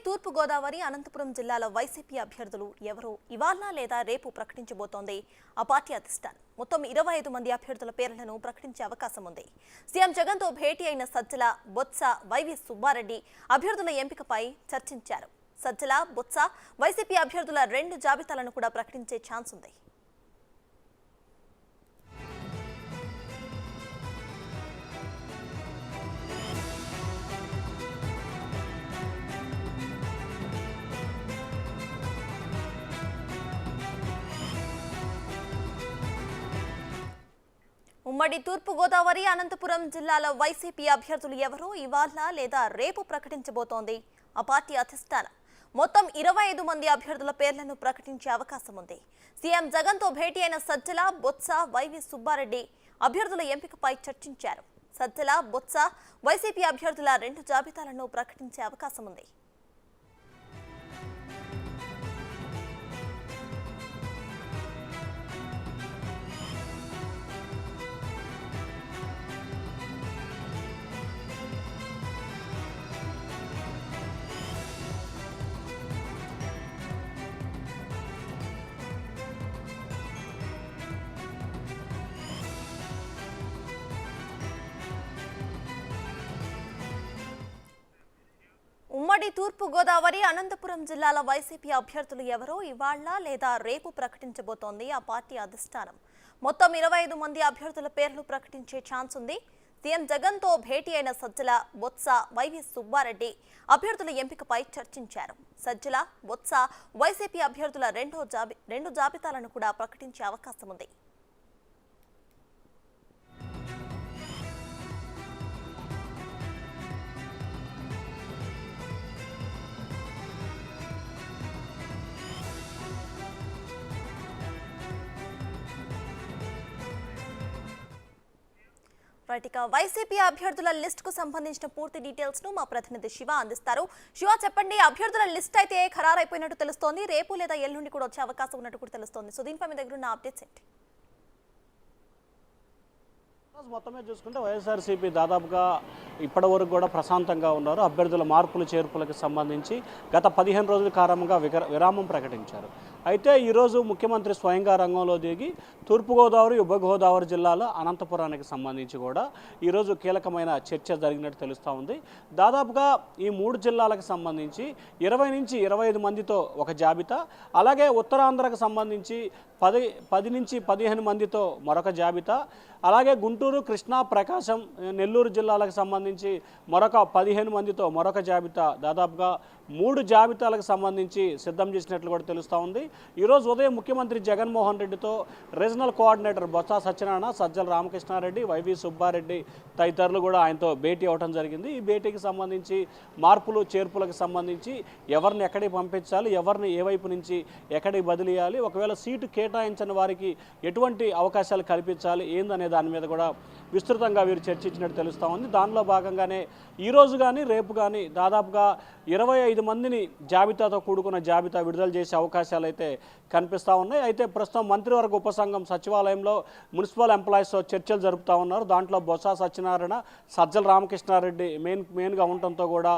తూర్పు గోదావరి అనంతపురం జిల్లాల వైసీపీ అభ్యర్థులు ఎవరో ఇవాళ లేదా రేపు ప్రకటించబోతోంది ఆ పార్టీ అధిష్టానం. మొత్తం 25 మంది అభ్యర్థుల పేర్లను ప్రకటించే అవకాశం ఉంది. సీఎం జగన్తో భేటీ అయిన సజ్జల, బొత్స, వైవి సుబ్బారెడ్డి అభ్యర్థుల ఎంపికపై చర్చించారు. సజ్జల, బొత్స, వైసీపీ అభ్యర్థుల 2 జాబితాలను కూడా ప్రకటించే ఛాన్స్ ఉంది. ఉమ్మడి తూర్పు గోదావరి అనంతపురం జిల్లాల వైసీపీ అభ్యర్థులు ఎవరో ఇవాళ లేదా రేపు ప్రకటించబోతోంది ఆ పార్టీ అధిష్టానం. మొత్తం 25 మంది అభ్యర్థుల పేర్లను ప్రకటించే అవకాశం ఉంది. సీఎం జగన్తో భేటీ అయిన సజ్జల, బొత్స, వైవి సుబ్బారెడ్డి అభ్యర్థుల ఎంపికపై చర్చించారు. సజ్జల, బొత్స, వైసీపీ అభ్యర్థుల 2 జాబితాలను ప్రకటించే అవకాశం ఉంది. ఉమ్మడి తూర్పు గోదావరి అనంతపురం జిల్లాల వైసీపీ అభ్యర్థులు ఎవరో ఇవాళ లేదా రేపు ప్రకటించబోతోంది ఆ పార్టీ అధిష్టానం. మొత్తం 25 మంది అభ్యర్థుల పేర్లు ప్రకటించే ఛాన్స్ ఉంది. సీఎం జగన్తో భేటీ అయిన సజ్జల, బొత్స, వైవి సుబ్బారెడ్డి అభ్యర్థుల ఎంపికపై చర్చించారు. సజ్జల, బొత్స, వైసీపీ అభ్యర్థుల 2 జాబితాలను కూడా ప్రకటించే అవకాశం ఉంది. ఇక వైసీపీ అభ్యర్థుల లిస్ట్ కు సంబంధించిన పూర్తి డీటెయిల్స్ ను మా ప్రతినిధి శివ అందిస్తారు. శివ, చెప్పండి, అభ్యర్థుల లిస్ట్ అయితే ఖరారైపోయినట్టు తెలుస్తోంది. రేపు లేదా ఎల్లుండి కూడా వచ్చే అవకాశం ఉన్నట్టు కూడా తెలుస్తోంది. సో దీనిపై మీ దగ్గర ఉన్న అప్డేట్స్ ఏంటి? మొత్తమే చూసుకుంటే వైఎస్ఆర్సీపీ దాదాపుగా ఇప్పటి వరకు కూడా ప్రశాంతంగా ఉన్నారు. అభ్యర్థుల మార్పులు చేర్పులకు సంబంధించి గత 15 రోజుల కారణంగా విరామం ప్రకటించారు. అయితే ఈరోజు ముఖ్యమంత్రి స్వయంగా రంగంలో దిగి తూర్పుగోదావరి, ఉభయ గోదావరి జిల్లాలో అనంతపురానికి సంబంధించి కూడా ఈరోజు కీలకమైన చర్చ జరిగినట్టు తెలుస్తూ ఉంది. దాదాపుగా ఈ 3 జిల్లాలకు సంబంధించి 20 నుంచి 25 మందితో ఒక జాబితా, అలాగే ఉత్తరాంధ్రకు సంబంధించి 10 నుంచి 15 మందితో మరొక జాబితా, అలాగే గుంటూరు, కృష్ణా, ప్రకాశం, నెల్లూరు జిల్లాలకు సంబంధించి మరొక 15 మందితో మరొక జాబితా, దాదాపుగా 3 జాబితాలకు సంబంధించి సిద్ధం చేసినట్లు కూడా తెలుస్తూ ఉంది. ఈరోజు ఉదయం ముఖ్యమంత్రి జగన్మోహన్ రెడ్డితో regional coordinator Botsa Satyanarayana, Sajjala Ramakrishna Reddy, YV Subba Reddy తదితరులు కూడా ఆయనతో భేటీ అవడం జరిగింది. ఈ భేటీకి సంబంధించి మార్పులు చేర్పులకు సంబంధించి ఎవరిని ఎక్కడికి పంపించాలి, ఎవరిని ఏ వైపు నుంచి ఎక్కడికి బదిలీయాలి, ఒకవేళ సీటు కేటాయించని వారికి ఎటువంటి అవకాశాలు కల్పించాలి ఏందనే దాని మీద కూడా విస్తృతంగా వీరు చర్చించినట్టు తెలుస్తూ ఉంది. దానిలో భాగంగానే ఈరోజు కానీ రేపు కానీ దాదాపుగా 25 మందిని జాబితాతో కూడుకున్న జాబితా విడుదల చేసే అవకాశాలు అయితే కనిపిస్తూ ఉన్నాయి. అయితే ప్రస్తుతం మంత్రివర్గ ఉపసంఘం సచివాలయంలో మున్సిపల్ ఎంప్లాయీస్తో చర్చలు జరుపుతూ ఉన్నారు. దాంట్లో బొత్స సత్యనారాయణ, సజ్జల రామకృష్ణారెడ్డి మెయిన్గా ఉండటంతో కూడా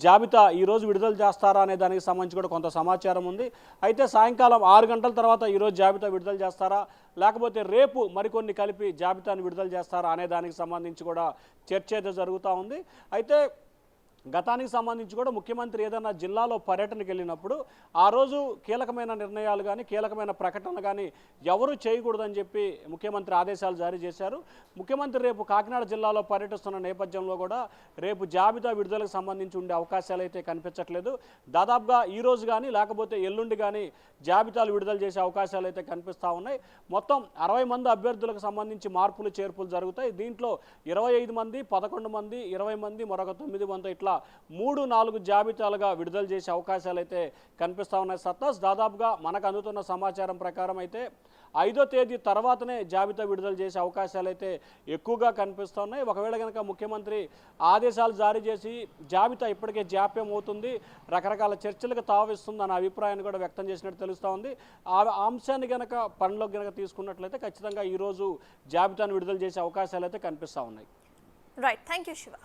జాబితా ఈరోజు విడుదల చేస్తారా అనే దానికి సంబంధించి కూడా కొంత సమాచారం ఉంది. అయితే సాయంకాలం 6 గంటల తర్వాత ఈరోజు జాబితా విడుదల చేస్తారా, లేకపోతే రేపు మరికొన్ని కలిపి జాబితాను విడుదల చేస్తారా అనే దానికి సంబంధించి కూడా చర్చ అయితే జరుగుతూ ఉంది. అయితే గతానికి సంబంధించి కూడా ముఖ్యమంత్రి ఏదైనా జిల్లాలో పర్యటనకు వెళ్ళినప్పుడు ఆ రోజు కీలకమైన నిర్ణయాలు కానీ కీలకమైన ప్రకటనలు కానీ ఎవరు చేయకూడదని చెప్పి ముఖ్యమంత్రి ఆదేశాలు జారీ చేశారు. ముఖ్యమంత్రి రేపు కాకినాడ జిల్లాలో పర్యటిస్తున్న నేపథ్యంలో కూడా రేపు జాబితా విడుదలకు సంబంధించి ఉండే అవకాశాలు అయితే కనిపించట్లేదు. దాదాపుగా ఈరోజు కానీ లేకపోతే ఎల్లుండి కానీ జాబితాలు విడుదల చేసే అవకాశాలు అయితే కనిపిస్తూ ఉన్నాయి. మొత్తం 60 మంది అభ్యర్థులకు సంబంధించి మార్పులు చేర్పులు జరుగుతాయి. దీంట్లో 25 మంది, 11 మంది, 20 మంది, మరొక 9 మంది ఇట్లా 3-4 జాబితాలుగా విడుదల చేసే అవకాశాలు అయితే కనిపిస్తూ ఉన్నాయి. సత్తాస్, దాదాపుగా మనకు అందుతున్న సమాచారం ప్రకారం అయితే 5వ తేదీ తర్వాతనే జాబితా విడుదల చేసే అవకాశాలు అయితే ఎక్కువగా కనిపిస్తున్నాయి. ఒకవేళ కనుక ముఖ్యమంత్రి ఆదేశాలు జారీ చేసి జాబితా ఇప్పటికే జాప్యం అవుతుంది, రకరకాల చర్చలకు తావిస్తుందన్న అభిప్రాయాన్ని కూడా వ్యక్తం చేసినట్టు తెలుస్తూ ఉంది. ఆ అంశాన్ని కనుక పనిలోకి కనుక తీసుకున్నట్లయితే ఖచ్చితంగా ఈరోజు జాబితాను విడుదల చేసే అవకాశాలు అయితే కనిపిస్తూ ఉన్నాయి. Right, thank you Shiva.